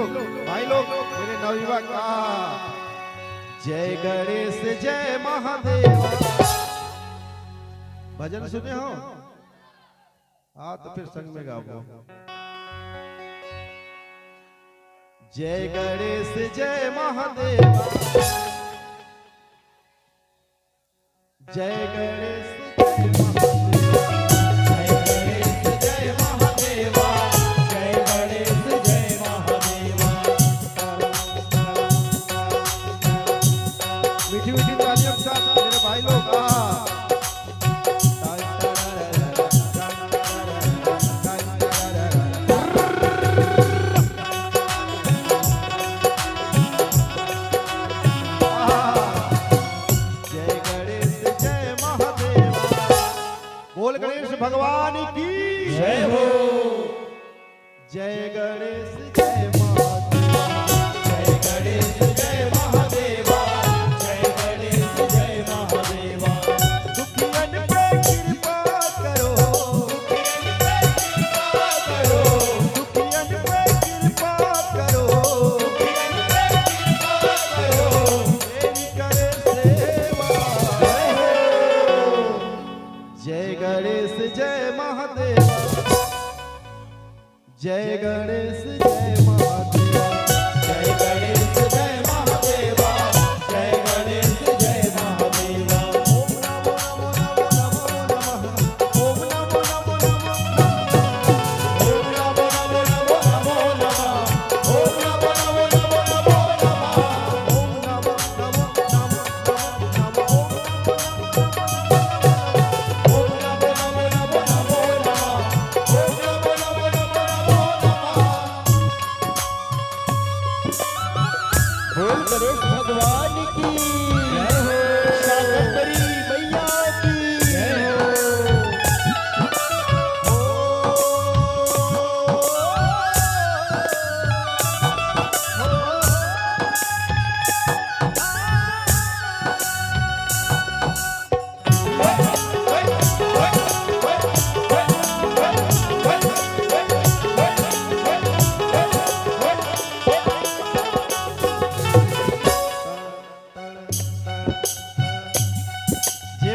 भाई लोग मेरे नवयुवक का जय गणेश जय महादेव भजन सुने हो? हाँ तो फिर संग में गाओ। जय गणेश जय महादेव, जय गणेश जय महादेव, जय गणेश जय महादेव। मीठी मीठी तालियों के साथ मेरे भाई लोग भगवान की जय हो। जय गणेश जय महादेव, जय गणेश जय महादेव, जय गणेश जय महादेव। दुखियन पे कृपा करो, दुखियन पे कृपा करो, दुखियन पे कृपा करो, दुखियन पे कृपा करो। तेरी करे सेवा जय गणेश जय महादेव, जय गणेश जय महादेव, जय गणेश जय महादेव, जय गणेश जय महादेव। ओम नमो नमो नमो, ओम नमो नमो नमो, ओम नमो नमो नमो, ओम नमो नमो नमो नमो नमो, ओम नमो नमो नमो नमो, गणेश भगवान की जय हो, शाकंभरी मैया की जय हो।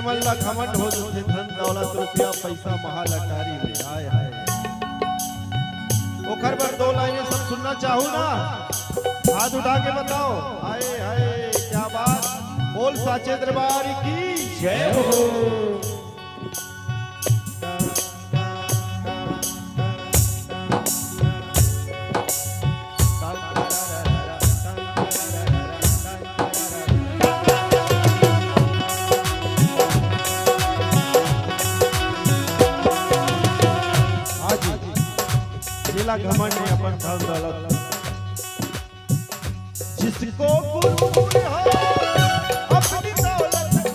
मल्ला घमंड हो तुझे धन दौलत रुपया पैसा महाल अटारी में आए हाय। ओखर पर दो लाइनें सब सुनना चाहूँ ना, हाथ उठा के बताओ। हाय हाय क्या बात, बोल साचे दरबार की जय हो। घमंड है अपन धन दौलत, जिसको गुरूर हो अपनी दौलत में,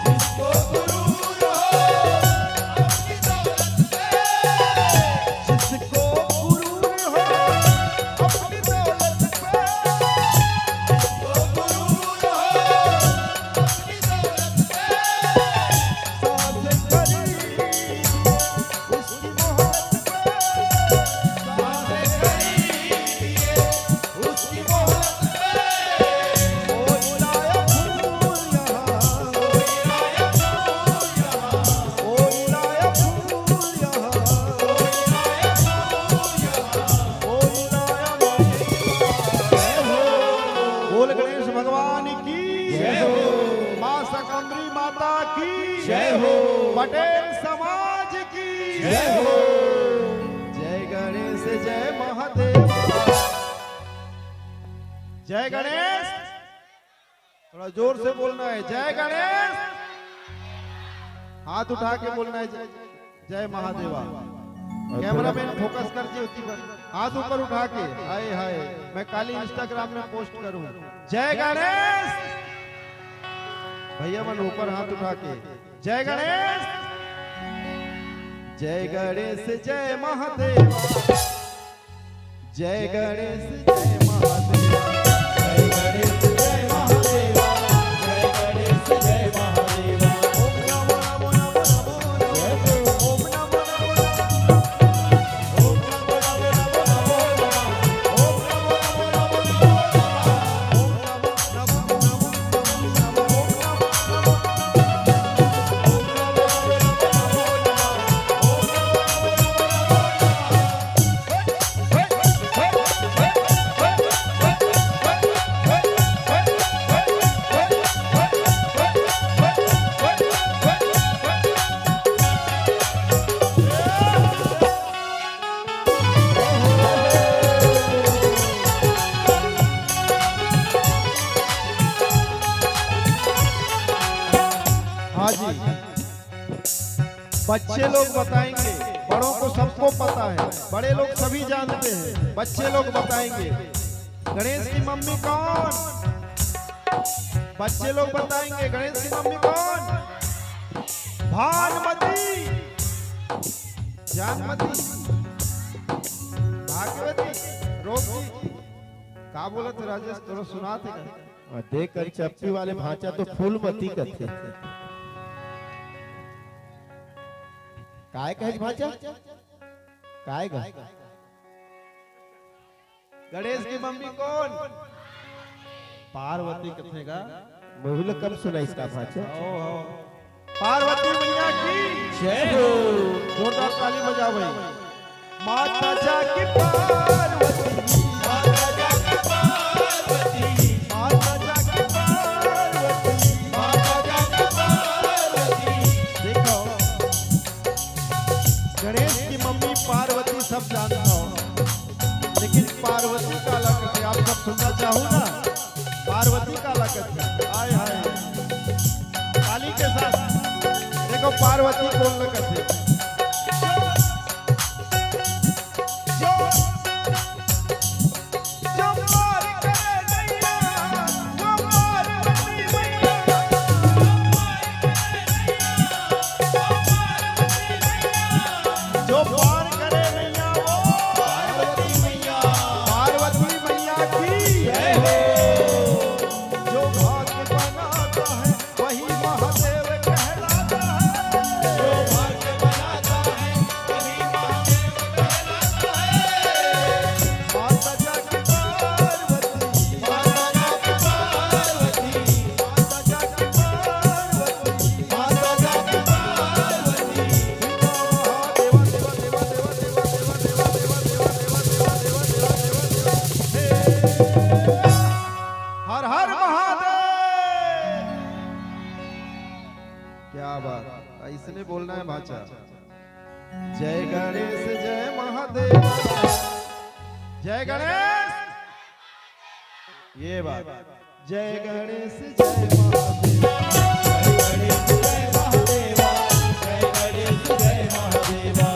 जिसको गुरूर हो अपनी दौलत में, जिसको गुरूर हो अपनी दौलत में, जिसको गुरूर हो अपनी दौलत में, सांस खरीदिए उसकी मोहब्बत भगवान की जय हो, मां शाकंभरी माता की जय हो, पटेल समाज की जय हो। जय गणेश जय महादेव, जय गणेश, थोड़ा जोर से बोलना है। जय गणेश, हाथ उठा के बोलना है। जय महादेवा। कैमरामैन फोकस कर जी उसी पर, हाथ ऊपर उठा के। हाय हाय, मैं काली इंस्टाग्राम में पोस्ट करूं। जय गणेश भैया, मन ऊपर हाथ उठा के। जय गणेश, जय गणेश जय महादेव, जय गणेश जय महादेव, जय गणेश जय महादेव, जय गणेश जय महादेव। ओम नमो नमो नमो नमो, ओम नमो नमो नमो, ओम नमो नमो नमो नमो नमो, बच्चे लोग बताएंगे, बड़ों को सबको पता है, बड़े लोग सभी जानते हैं, बच्चे लोग बताएंगे। गणेश की मम्मी कौन? बच्चे लोग बताएंगे गणेश की मम्मी कौन? भानुमती, जानमती, भाग्यवती, रोगी। का बोला थे राजेश, थोड़ा सुना थे का? देख कर चप्पी वाले भांचा तो फूलमती करते काय कहे भांचा काय गा गणेश की मम्मी कौन? पार्वती कथे का बहुल कम सुना इसका भांचा। पार्वती मैया की जय हो। जोरदार ताली बजाओ भाई। माता जाकी पार्वती, माता जाकी पार्वती, माता जाकी पार्वती, माता जाकी पार्वती। देखो गणेश की मम्मी पार्वती सब जानता हो, लेकिन पार्वती का अलग है। आप सब सुनना चाहो ना, पार्वती का अलग है। हाय हाय ताली के साथ देखो पार्वती कौन लगत है। इसने बोलना है भाचा। जय गणेश जय महादेव, जय गणेश। ये बात जय गणेश जय महादेव, जय गणेश जय महादेवा, जय गणेश जय महादेवा।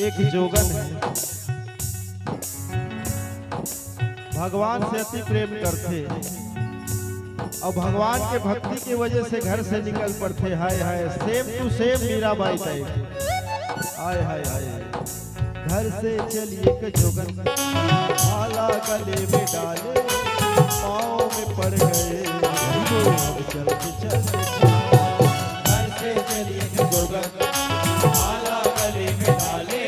एक जोगन है, भगवान से अति प्रेम करते और भगवान के भक्ति की वजह से घर से निकल पड़ते। Hi hi same to same Mirabai type. Hi hi hi घर से चलिए के जोगन, माला गले में डाले, पाँव में पड़ गए, चलते चलते घर से चलिए के जोगन, माला गले में डाले,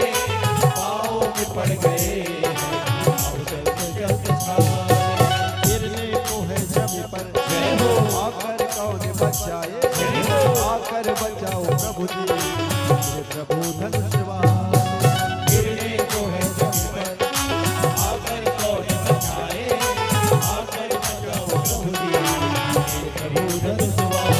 पड़ गए गिरने को है जमी पर, आकर कौन बचाए, आकर बचाओ प्रभु जी, प्रभु धनुषवान। गिरने को है जमी पर, आकर कौन बचाए, आकर बचाओ प्रभु जी, प्रभु धनुषवान।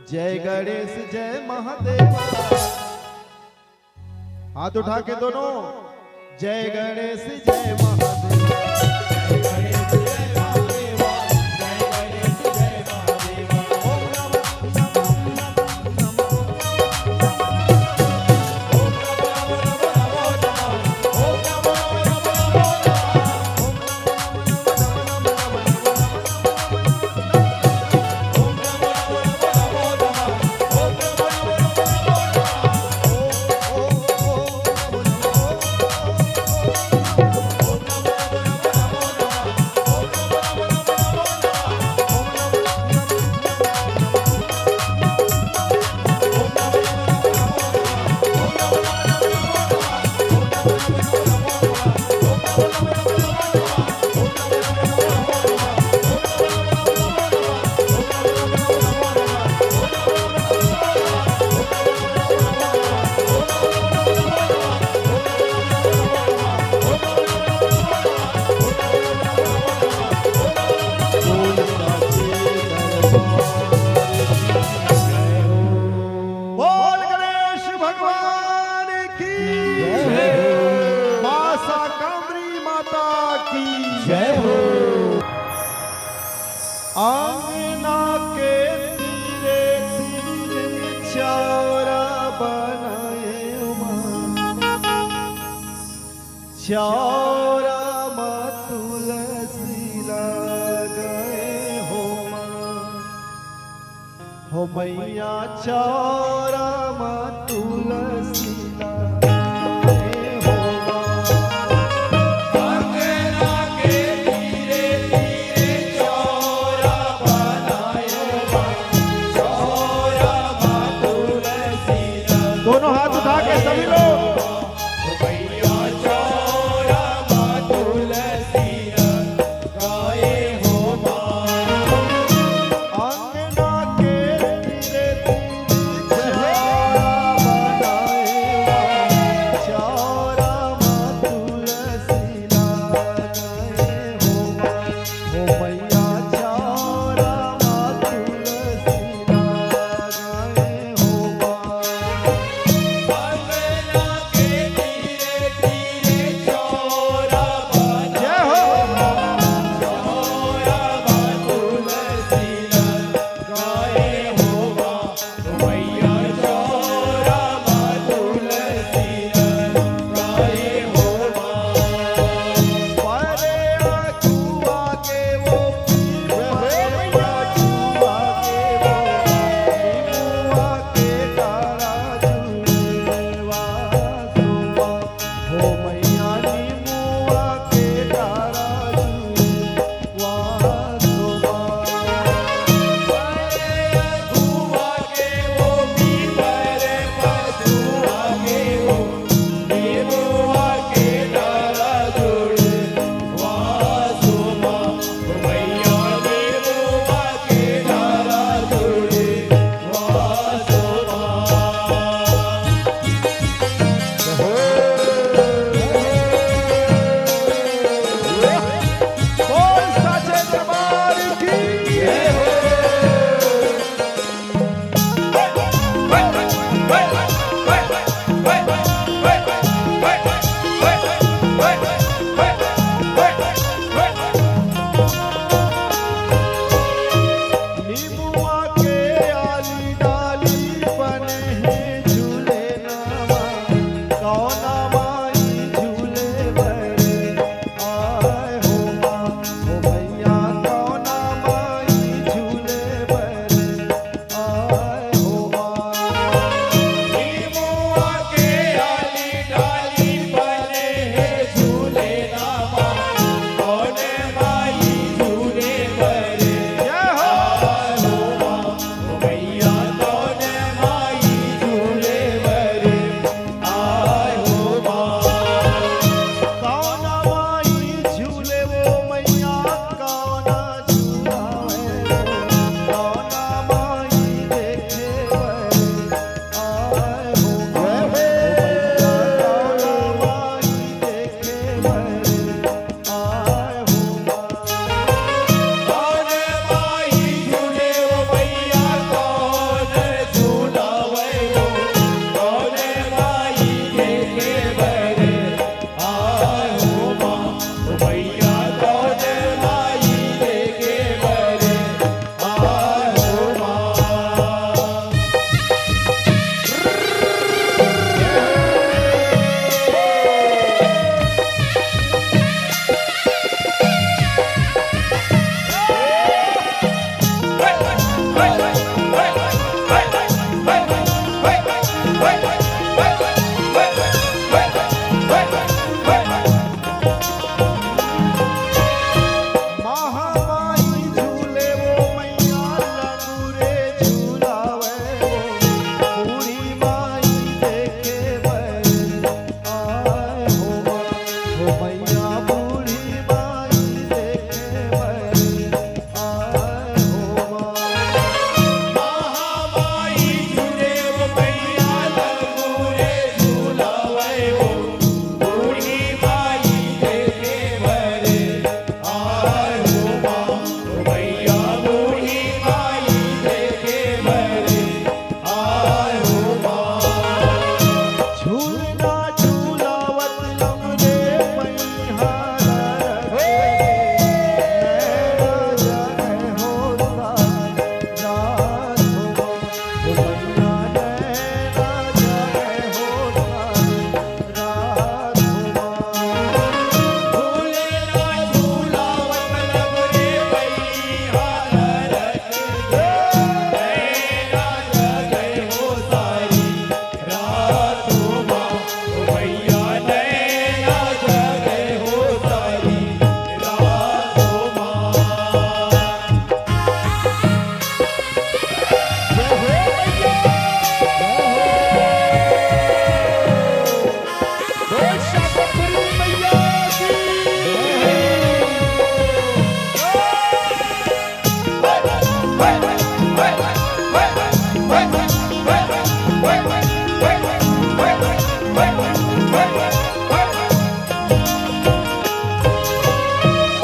जय गणेश जय महादेव। हाथ उठा के दोनों, जय गणेश जय महादेव। चौरा तुलसी गए हो मैया चौरा तुलसी गए हो अंगना के धीरे धीरे चौरा बनाए चौरा तुलसी दोनों हाथ उठा के सभी लोग भैया चौरा तुलसी गाए हो अंगना के धीरे धीरे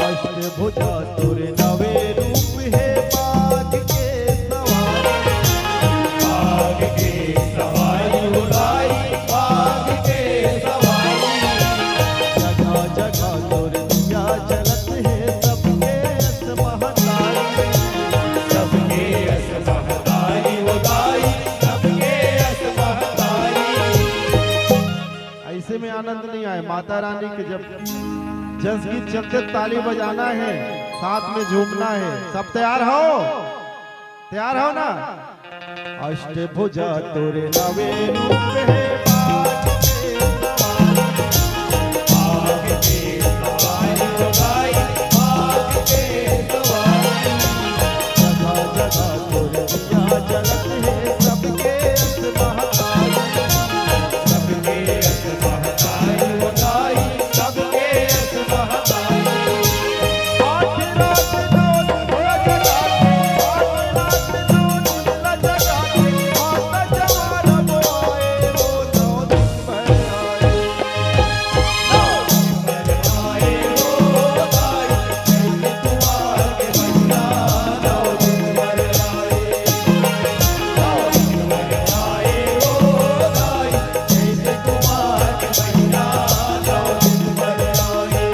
अष्टभुजा तुर नवे रूप है बाग के सवारी। बाग के सवारी उड़ाई, बाग के सवारी। जगह जगह तुर दिया जलत है सबके अस महतारी। सबके अस महतारी उड़ाई, सबके अस महतारी। ऐसे में आनंद नहीं आए। माता रानी के जब जस गीत चलते ताली बजाना है, साथ में झूमना है। सब तैयार हो? तैयार हो ना? अष्टभुजा तोरे नवे रूप है बाग के सवारी। बाग के सवारी उड़ाई, बाग के सवारी। जगह जगह तोरे दिया जलत है सबके अस महतारी। सबके अस महतारी उड़ाई, सबके अस महतारी। आठ रात नौ दिन जगाते, आठ रात नौ दिन जगाते, माता जवान बोलाए वो नौ दिन पर आए। पर आए हो दाई, जैसे कुमार के मैया नौ दिन पर आए। नौ दिन पर आए हो दाई, जैसे कुमार के मैया नौ दिन पर आए।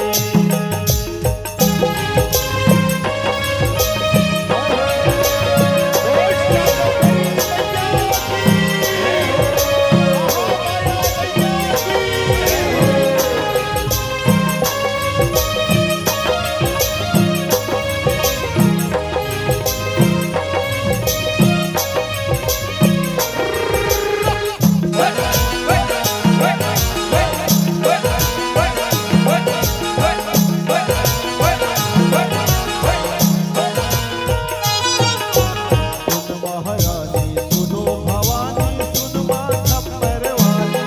सुन महारानी सुनो भवानी सुन माँ छप्पर वाली।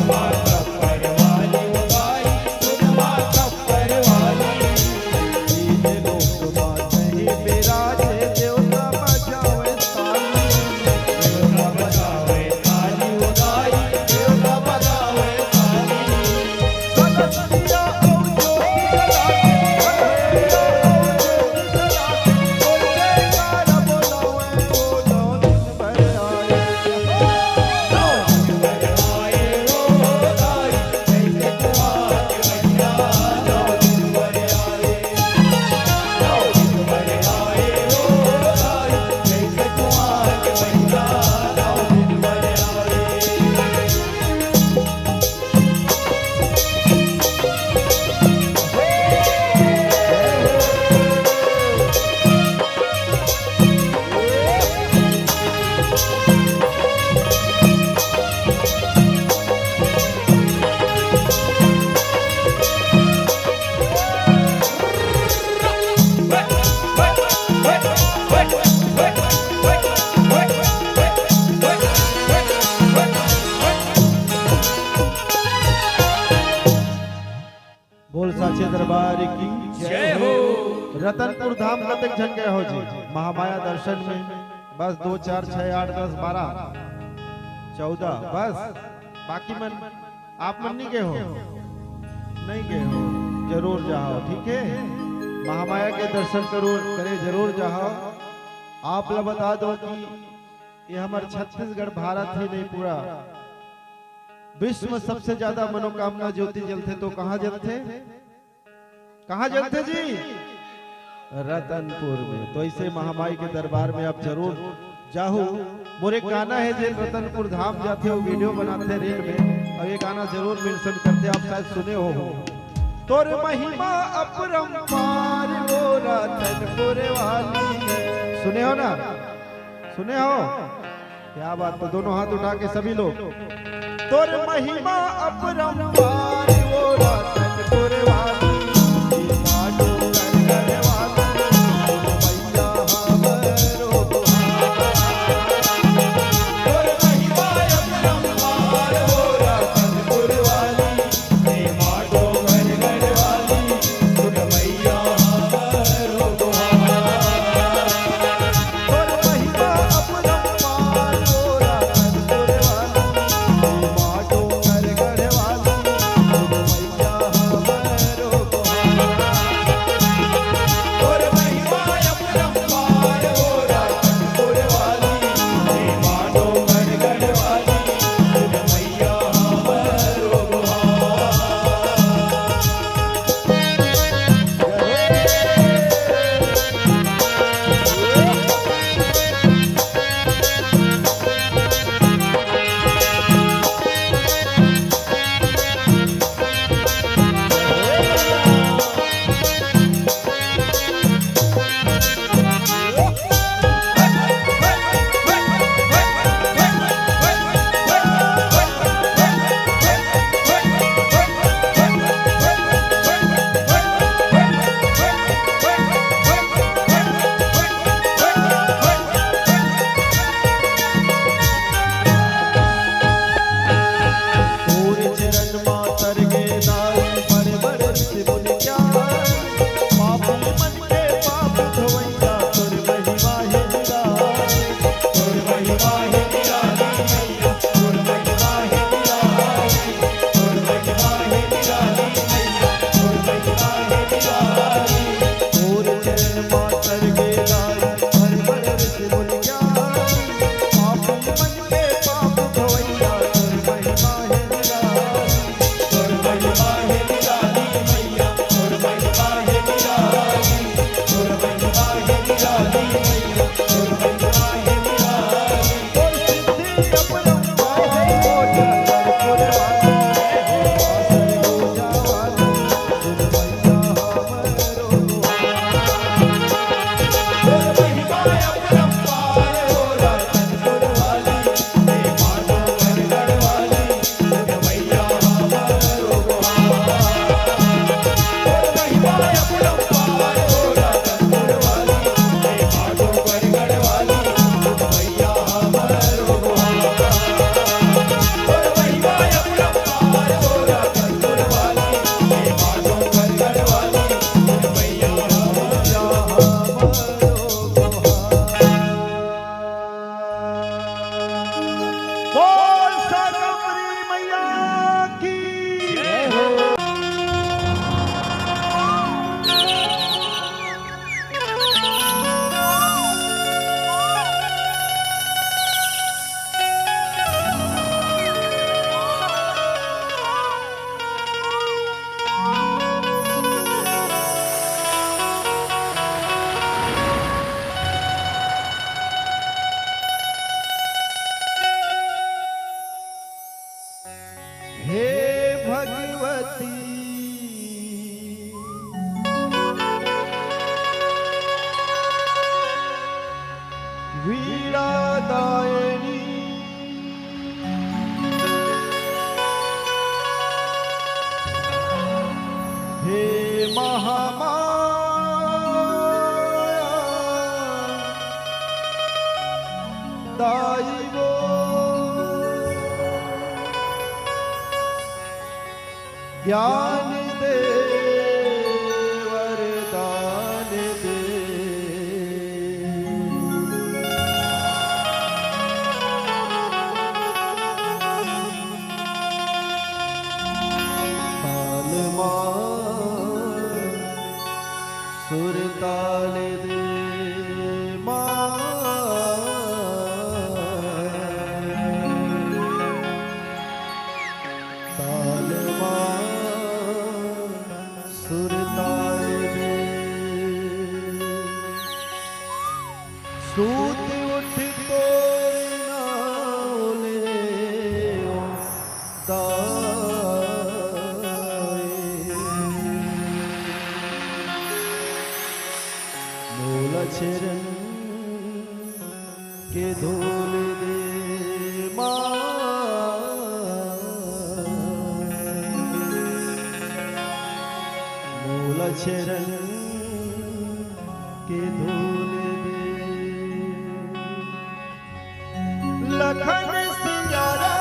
माता परवाली उड़ाई, सुन माता परवाली। तीन लोक माँ नहीं विराजे देवता बजावे ताली। देवता बजावे ताली उड़ाई, देवता बजावे ताली। गणपतिया ओ ज्योति जलाके, गणपतिया ओ ज्योति जलाके, बोल जयकारा बोलावे वो नौ दिन पर आए। नौ दिन पर आए हो दाई, जैसे कुमार के मैया नौ दिन पर आए। नौ दिन पर आए हो दाई, जैसे कुमार के मैया नौ दिन पर आए। बोल साचे दरबार की जय हो। रतनपुर धाम कतक झन गए हो जी महामाया दर्शन में? बस 2 4 6 8 10 12 14 बस। बाकी मन आप मन नहीं गए हो? नहीं गए हो? जरूर जाओ, ठीक है। महामाया के दर्शन करे जरूर जाओ। आप लोग बता दो कि ये हमारे छत्तीसगढ़ भारत ही नहीं पूरा विश्व में सबसे ज्यादा मनोकामना ज्योति जलते तो कहाँ जलते? कहाँ जलते जी? रतनपुर में। तो ऐसे महामाई के दरबार में आप जरूर जाओ। मोरे गाना है जे रतनपुर धाम जाते हो, वीडियो बनाते रील में, और ये गाना जरूर मेंशन करते, आप शायद सुने हो। तोर महिमा अपरंपार वो रतनपुर वाली। सुने हो ना? सुने हो? क्या बात। तो दोनों हाथ उठा के सभी लोग। तोर महिमा अपरंपार वो रतनपुर वाली। माडो करने वाली, मैया हमरो और महिमा अपरंपार हो रतनपुर वाली। हे माडो घर वाली, सुन मैया हमरो दुआर। तोर महिमा अपरंपार वो रतनपुर वाली। माडो कर हे भगवती वीणादायिनी हे महामाया दाई वो ज्ञान दे वरदान दे ताल मां सुर ताल दे मां ताल मां सुर ताल दे सूत उठ तो नाले मूल चरण के धूल दे मूल चरण के धूल दे लखन सिंगारा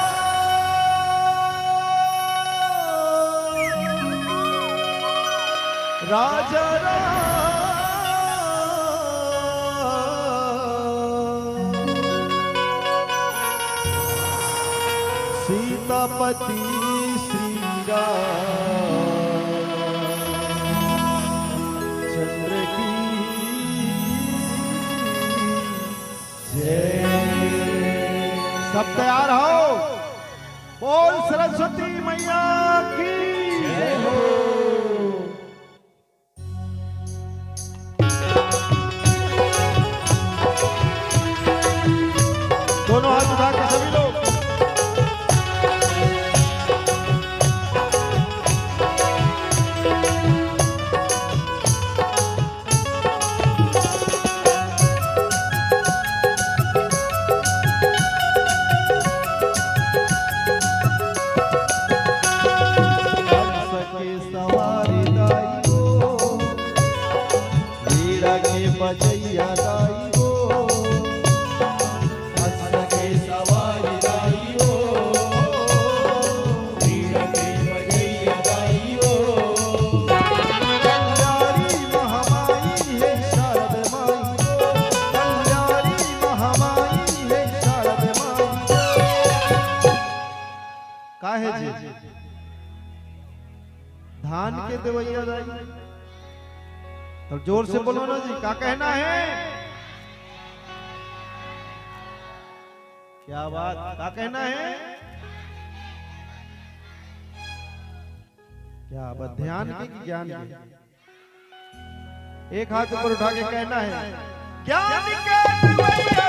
राजा सीतापति श्री चंद्र की जय। सब तैयार हो? बोल सरस्वती मैया की जय हो। दोनों हाथ उठा के सभी लोग बजैया दाई हो हंस के सवारी दाई हो वीणा के बजैया दाई हो कल्याणी महामाई है शारद माई हो कल्याणी महामाई है शारद माई काहे जी धान के देवैया दाई तो जोर से बोलो ना जी, क्या कहना है? क्या बात, क्या कहना है? क्या बात, ध्यान के कि ज्ञान के? एक हाथ ऊपर उठा के कहना है ज्ञान के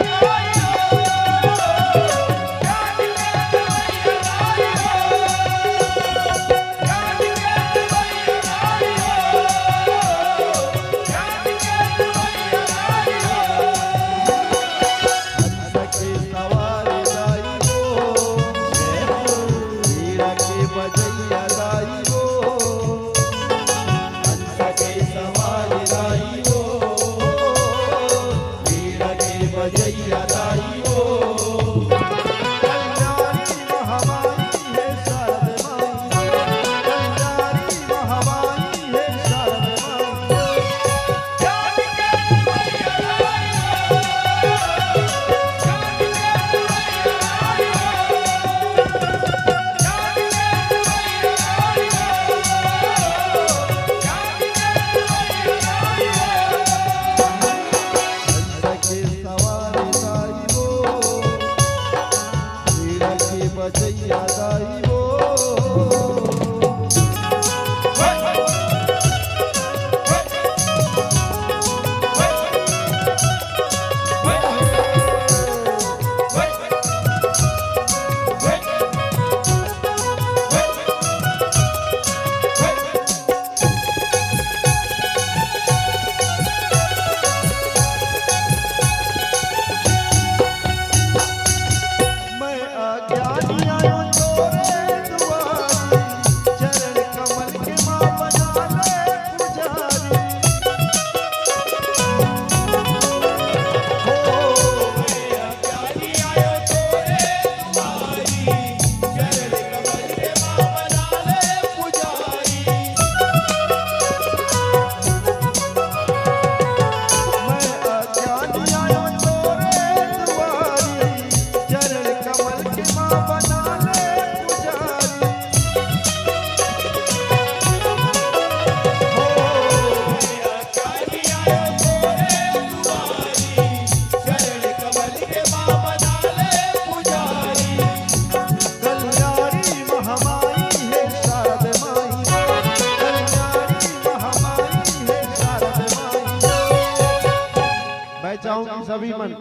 सभी मन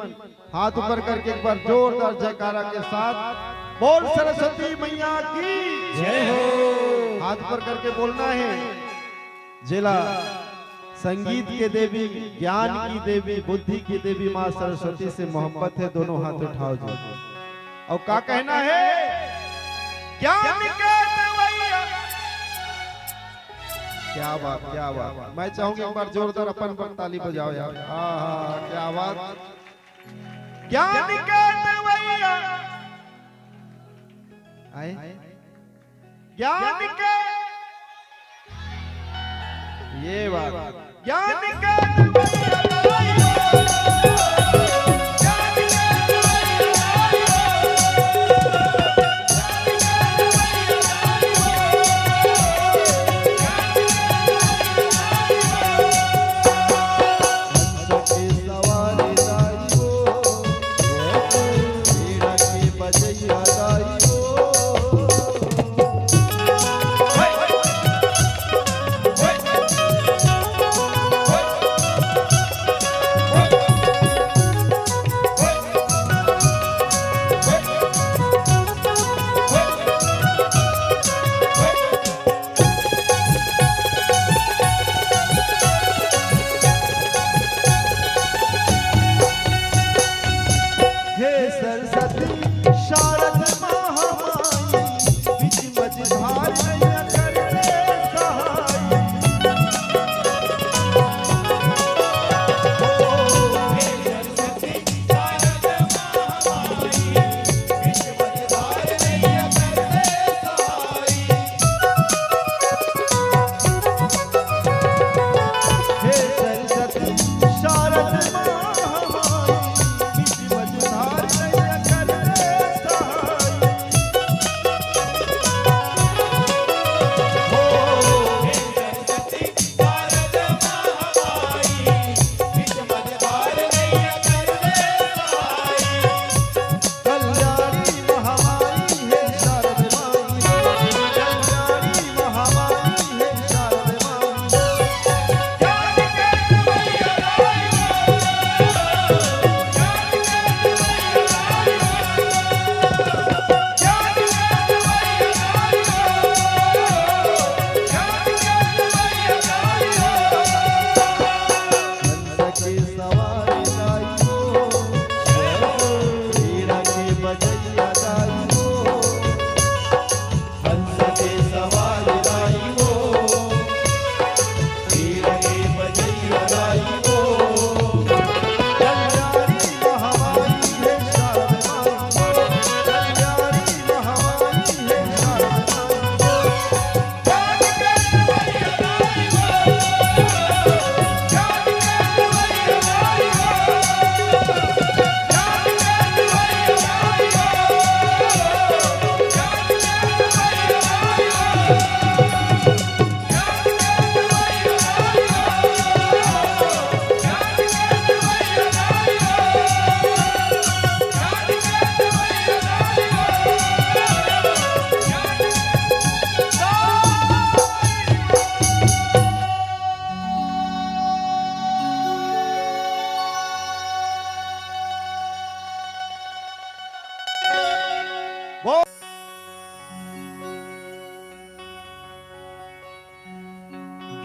हाथ ऊपर करके एक बार जोरदार जयकारा के साथ बोल सरस्वती मैया की जय हो। हाथ ऊपर करके बोलना है। जिला संगीत के देवी, ज्ञान की देवी, बुद्धि की देवी माँ सरस्वती से मोहब्बत है, दोनों हाथ उठाओ जी। और क्या कहना है? ज्ञान के देवैया। क्या बात, क्या बात। मैं चाहूंगा एक बार जोरदार अपन पर ताली बजाओ यार। हाँ, क्या बात। ज्ञान के देवैया आए, ज्ञान के, ये बात, ज्ञान के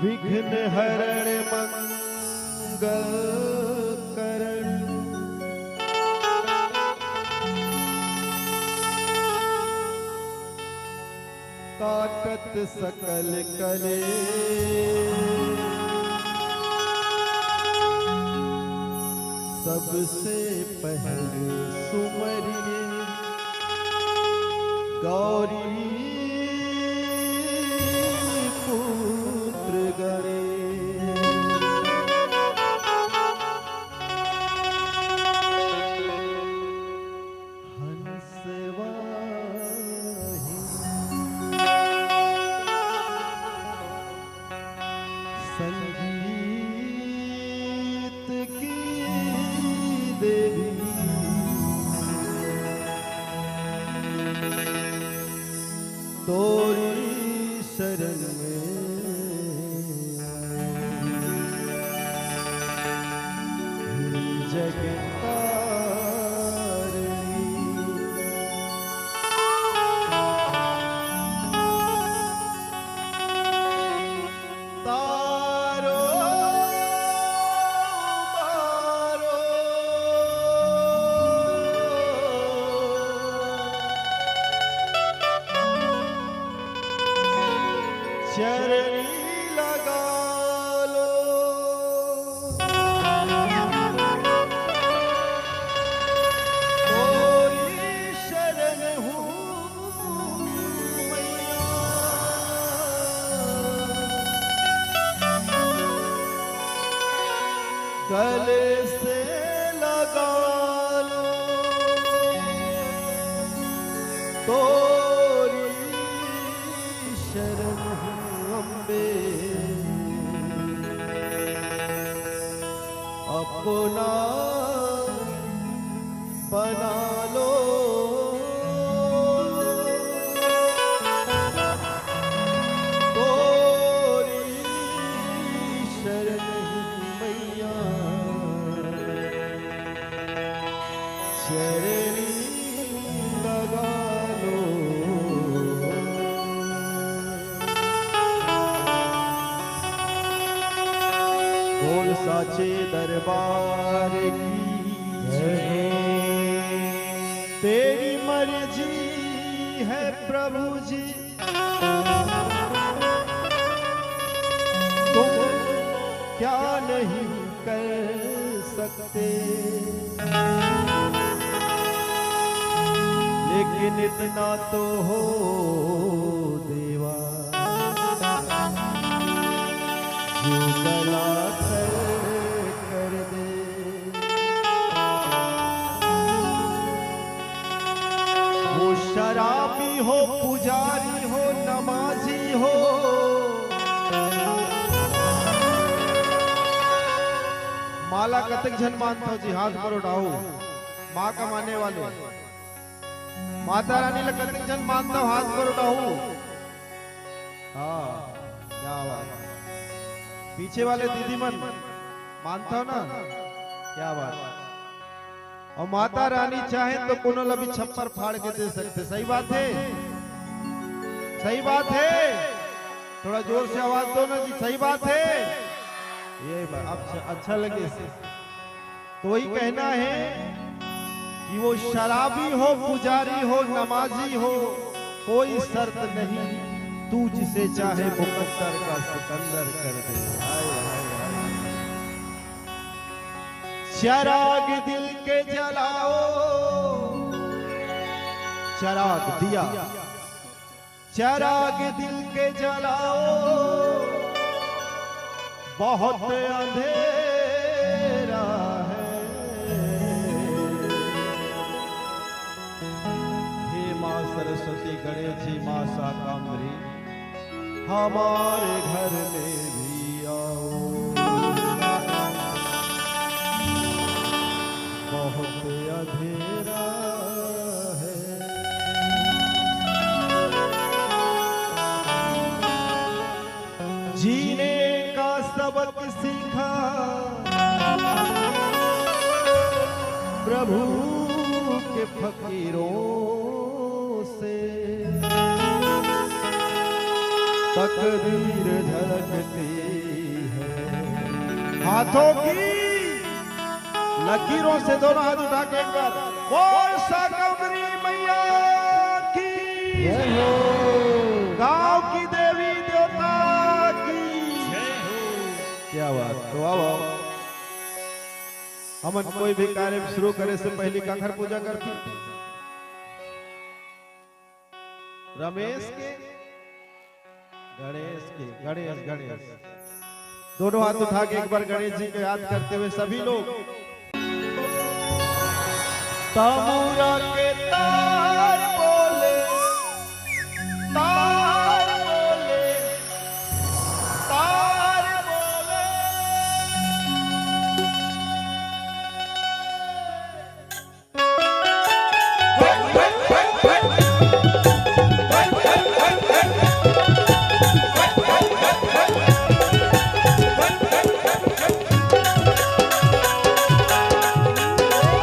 विघ्न हरण मंगल करण काटत सकल कले सबसे पहले सुमरिए गौरी पुत्र गणेश हंसवाहि संगीत की देवी चरनी लगा लो तोरी शरण हूँ मैया गले से लगा लो तोरी शरण हूँ अम्बे अपना बना लो तोरी शरण हूँ मैया चरनी लगा लो बोल साचे दरबार की जय तेरी मर्जी है प्रभु जी तुम क्या नहीं कर सकते लेकिन इतना तो हो देवा जो गला कर दे वो शराबी हो पुजारी हो नमाजी हो माला कतक जन मानता हो जी हाथ पर उठाओ माँ का मानने वाले माता रानी ला कतक जन मानता हो हाथ पर उठाओ हाँ क्या बात पीछे वाले दीदी मन मानता हो ना क्या बात और माता रानी चाहे तो कोनो लभी छप्पर फाड़ के दे सकते सही बात है सही बात है थोड़ा जोर से आवाज दो ना जी सही बात है ये बात अच्छा लगे तो वही कहना है कि वो शराबी हो पुजारी हो नमाजी हो कोई शर्त नहीं तू जिसे चाहे मुकद्दर का सिकंदर कर दे हाय हाय हाय चराग दिल के जलाओ चराग दिया चराग दिल के जलाओ बहुत अंधेरा है हे माँ सरस्वती गणेश जी माँ शाकंभरी हमारे घर में भी आओ बहुत अंधेरा है जीने का सबक सीखा प्रभु के फकीरों से तकदीर झलकती है हाथों की लकीरों से दोनों हाथ उठा के एक बार बोल शाकंभरी मैया की गांव की देवी देवता की क्या बात तो आओ हम कोई भी कार्य शुरू करे से पहले काखर पूजा करती रमेश के गणेश के गणेश गणेश दोनों हाथ उठा के एक बार गणेश जी को याद करते हुए सभी लोग तमुरा के तार बोले तार बोले तार बोले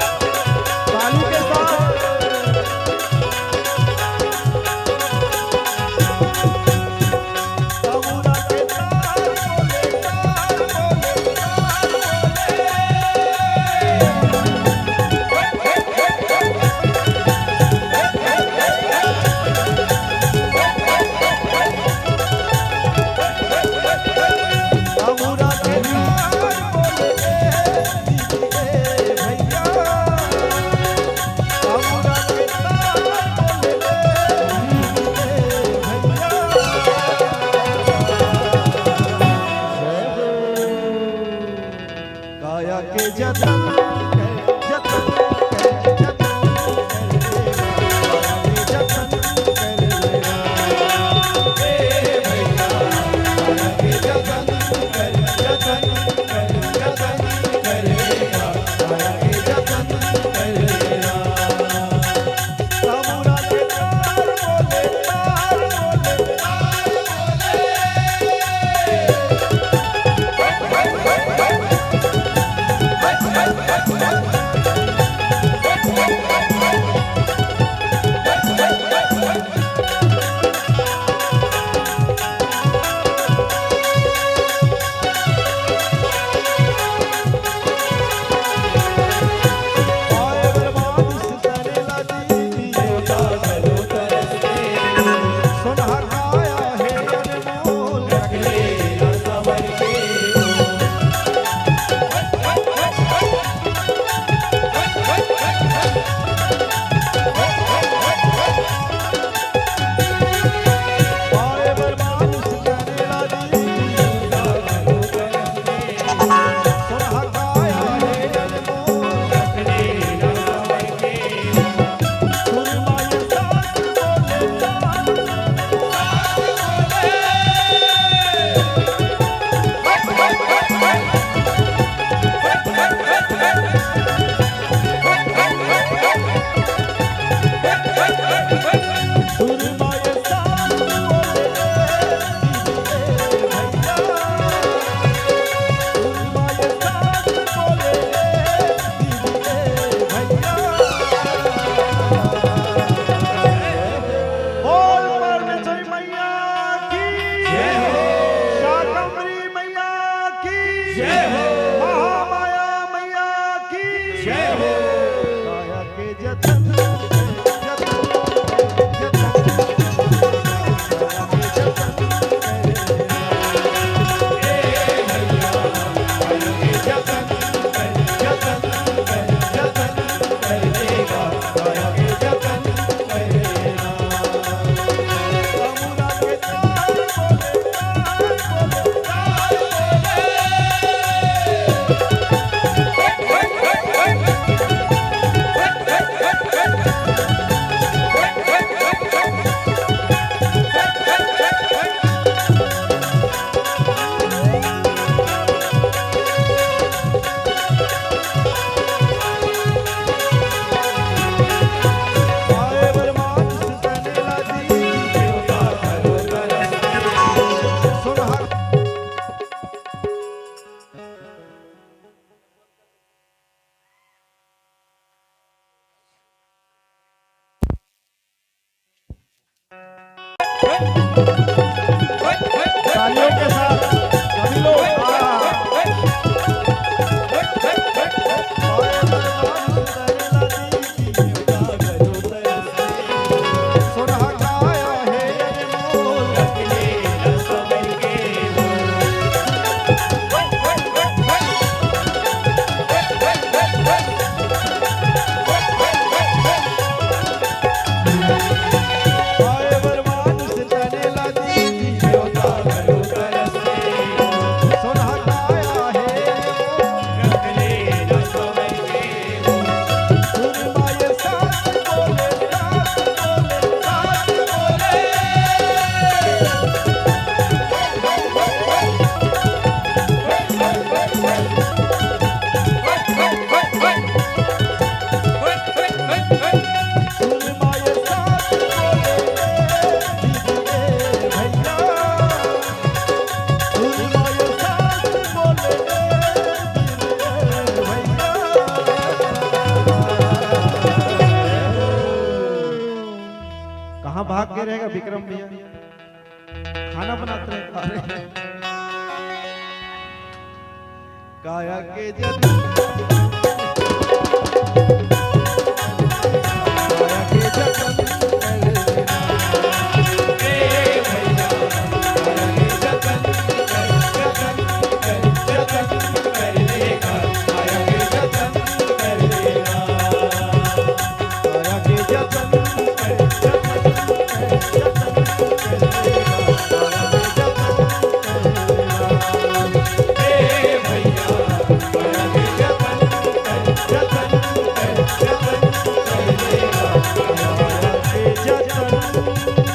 ताली के साथ सुरमाए साथ बोले भैया, सुरमाए साथ बोले भैया। बोल परमेश्वरी मैया की जय हो। शाकंभरी मैया की जय हो। महामाया मैया की जय हो। काया के जतन तालियों के साथ सभी लोग कहाँ भाग के रहेगा विक्रम भैया, खाना बनाते रहे खा रहे हैं। काया के जतन काया के जतन काया के जतन जतन